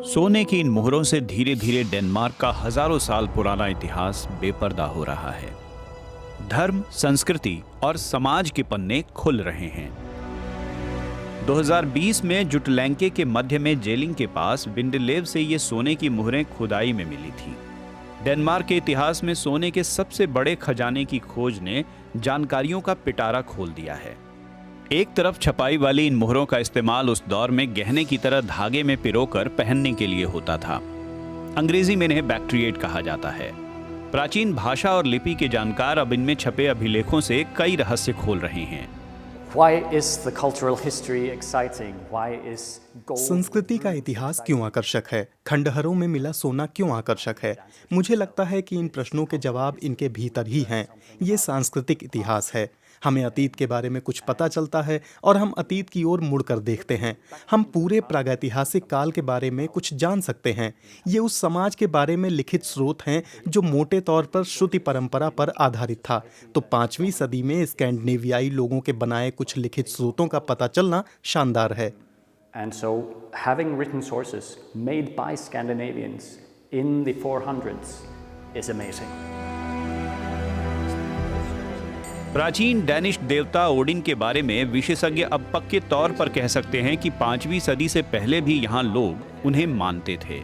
सोने की इन मोहरों से धीरे धीरे डेनमार्क का हजारों साल पुराना इतिहास बेपर्दा हो रहा है। धर्म, संस्कृति और समाज के पन्ने खुल रहे हैं। 2020 में जुटलैंके के मध्य में जेलिंग के पास विंडलेव से ये सोने की मोहरें खुदाई में मिली थी। डेनमार्क के इतिहास में सोने के सबसे बड़े खजाने की खोज ने जानकारियों का पिटारा खोल दिया है। एक तरफ छपाई वाली इन मोहरों का इस्तेमाल उस दौर में गहने की तरह धागे में पिरोकर पहनने के लिए होता था। अंग्रेजी में इन्हें बैक्ट्रिएट कहा जाता है। प्राचीन भाषा और लिपि के जानकार अब इनमें छपे अभिलेखों से कई रहस्य खोल रहे हैं। संस्कृति का इतिहास क्यों आकर्षक है? खंडहरों में मिला सोना क्यों आकर्षक है? मुझे लगता है कि इन प्रश्नों के जवाब इनके भीतर ही हैं। ये सांस्कृतिक इतिहास है। हमें अतीत के बारे में कुछ पता चलता है और हम अतीत की ओर मुड़कर देखते हैं। हम पूरे प्रागैतिहासिक काल के बारे में कुछ जान सकते हैं। ये उस समाज के बारे में लिखित स्रोत हैं जो मोटे तौर पर श्रुति परंपरा पर आधारित था। तो 5वीं सदी में स्कैंडिनेवियाई लोगों के बनाए कुछ लिखित स्रोतों का पता चलना शानदार है। And so having written sources made by Scandinavians in the 400s is amazing. प्राचीन डैनिश देवता ओडिन के बारे में विशेषज्ञ अब पक्के तौर पर कह सकते हैं कि 5वीं सदी से पहले भी यहाँ लोग उन्हें मानते थे।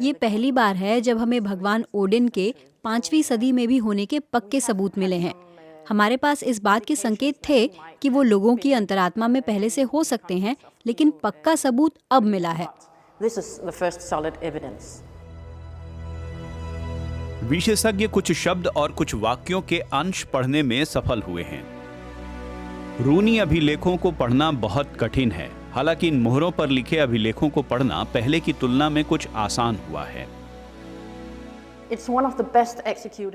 ये पहली बार है जब हमें भगवान ओडिन के 5वीं सदी में भी होने के पक्के सबूत मिले हैं। हमारे पास इस बात के संकेत थे कि वो लोगों की अंतरात्मा में पहले से हो सकते हैं, लेकिन पक्का सबूत अब मिला है। विशेषज्ञ कुछ शब्द और कुछ वाक्यों के अंश पढ़ने में सफल हुए हैं। रूनी अभिलेखों को पढ़ना बहुत कठिन है। हालांकि इन मोहरों पर लिखे अभिलेखों को पढ़ना पहले की तुलना में कुछ आसान हुआ है।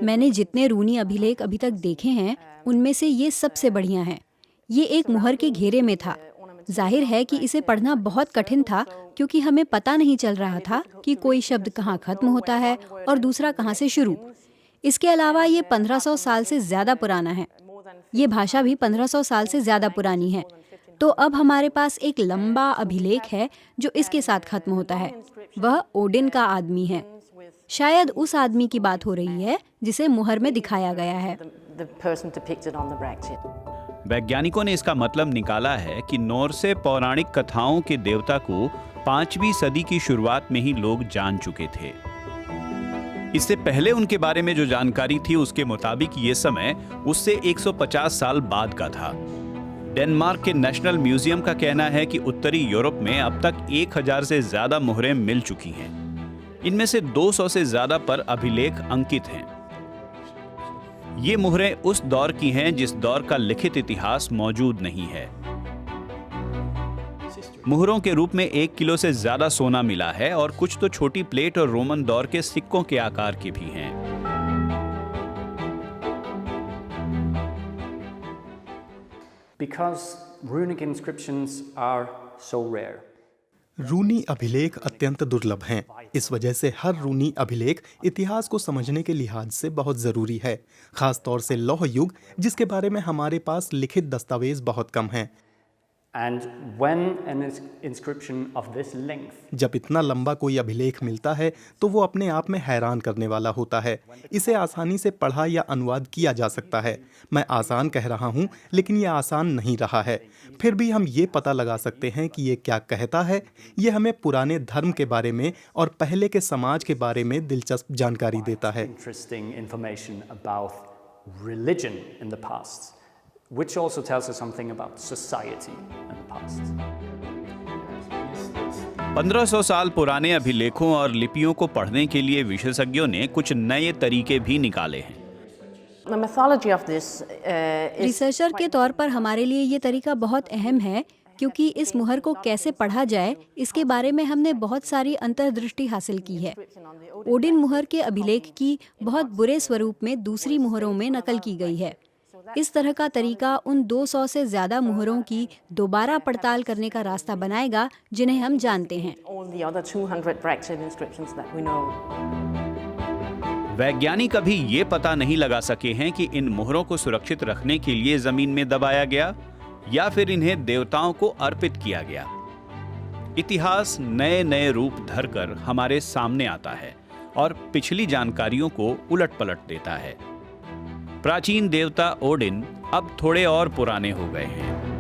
मैंने जितने रूनी अभिलेख अभी तक देखे हैं, उनमें से ये सबसे बढ़िया है। ये एक मुहर के घेरे में था। जाहिर है कि इसे पढ़ना बहुत कठिन था, क्योंकि हमें पता नहीं चल रहा था कि कोई शब्द कहाँ खत्म होता है और दूसरा कहाँ से शुरू। इसके अलावा ये 1500 साल से ज्यादा पुराना है। ये भाषा भी 1500 साल से ज्यादा पुरानी है। तो अब हमारे पास एक लंबा अभिलेख है जो इसके साथ खत्म होता है। वह ओडिन का आदमी है। शायद उस आदमी की बात हो रही है जिसे मुहर में दिखाया गया है। वैज्ञानिकों ने इसका मतलब निकाला है कि नॉर्से पौराणिक कथाओं के देवता को 5वीं सदी की शुरुआत में ही लोग जान चुके थे। इससे पहले उनके बारे में जो जानकारी थी उसके मुताबिक ये समय उससे 150 साल बाद का था। डेनमार्क के नेशनल म्यूजियम का कहना है कि उत्तरी यूरोप में अब तक 1000 से ज्यादा मोहरें मिल चुकी हैं। इनमें से 200 से ज्यादा पर अभिलेख अंकित हैं। ये मोहरें उस दौर की हैं जिस दौर का लिखित इतिहास मौजूद नहीं है। मोहरों के रूप में 1 किलो से ज्यादा सोना मिला है और कुछ तो छोटी प्लेट और रोमन दौर के सिक्कों के आकार के भी हैं। Because runic inscriptions are so rare. रूनी अभिलेख अत्यंत दुर्लभ हैं। इस वजह से हर रूनी अभिलेख इतिहास को समझने के लिहाज से बहुत जरूरी है, खास तौर से लौह युग, जिसके बारे में हमारे पास लिखित दस्तावेज बहुत कम हैं। And when an inscription of this length, जब इतना लंबा कोई अभिलेख मिलता है तो वो अपने आप में हैरान करने वाला होता है। इसे आसानी से पढ़ा या अनुवाद किया जा सकता है। मैं आसान कह रहा हूँ, लेकिन ये आसान नहीं रहा है। फिर भी हम ये पता लगा सकते हैं कि ये क्या कहता है। ये हमें पुराने धर्म के बारे में और पहले के समाज के बारे में दिलचस्प जानकारी देता है। interesting information about religion in the past, which also tells us something about society in the past. 1500 साल पुराने अभिलेखों और लिपियों को पढ़ने के लिए विशेषज्ञों ने कुछ नए तरीके भी निकाले हैं। रिसर्चर के तौर पर हमारे लिए ये तरीका बहुत अहम है, क्योंकि इस मुहर को कैसे पढ़ा जाए इसके बारे में हमने बहुत सारी अंतर्दृष्टि हासिल की है। ओडिन मुहर के अभिलेख की बहुत बुरे स्वरूप में दूसरी मुहरों में नकल की गई है। इस तरह का तरीका उन 200 से ज्यादा मुहरों की दोबारा पड़ताल करने का रास्ता बनाएगा जिन्हें हम जानते हैं। वैज्ञानिक अभी ये पता नहीं लगा सके हैं कि इन मोहरों को सुरक्षित रखने के लिए जमीन में दबाया गया या फिर इन्हें देवताओं को अर्पित किया गया। इतिहास नए नए रूप धरकर हमारे सामने आता है और पिछली जानकारियों को उलट-पलट देता है। प्राचीन देवता ओडिन अब थोड़े और पुराने हो गए हैं।